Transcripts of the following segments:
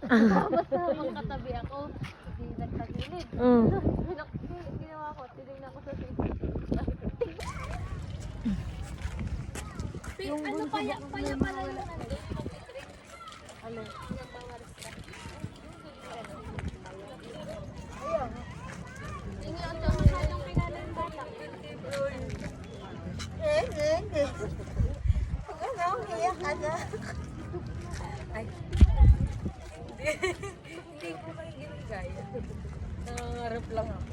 Basta habang katabi ako, hindi nagtagilid. Ginawa ko, tinignan ko sa Facebook. Yung ano pala yung nandun? Ano? Hindi ko kayo ginagaya. Nangangarap lang ako.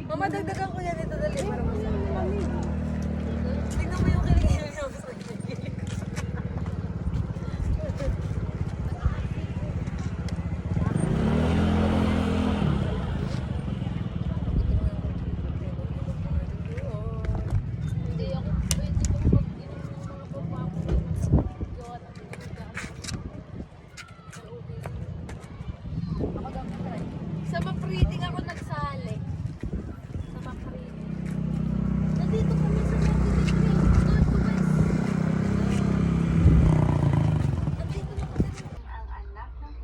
Mama, dagdagan ko yan ito dali para masarap. Tignan mo yung kilig-kilig ako sa kilig. Hindi ako pwede kong mag-inom ng mga babago. Gawa ng bibigan. Ako daw try. Sa map-reading ako nagsali. Sa map-reading. Nandito kami sa North to West. Nandito na kami. Ang anak ng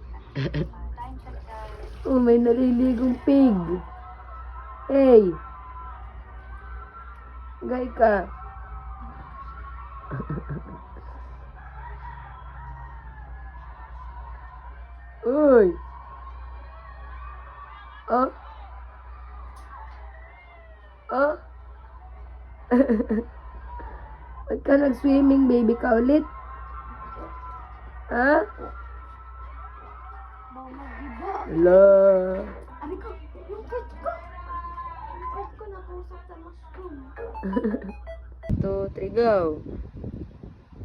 time tagal. Oh, may naliligong pig. Hey! Gay ka. Uy! Oh? Oh? Ba't ka nag-swimming, baby ka ulit? Ha? Bawal mag-iba. Hello? Ari ko, yung pet ko. Yung pet ko nakusap sa mushroom. 2, 3, go!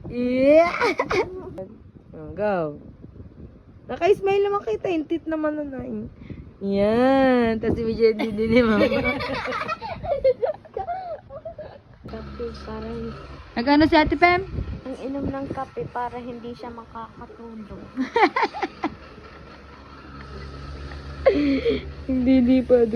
Yeah! Oh, go! Naka-smile naman kita, intit naman na na. Yan! Tapos si Mijay din ni mama. Kape para Nagano si Ate Pem? ang inom ng kape para hindi siya makakatulog. Hindi pa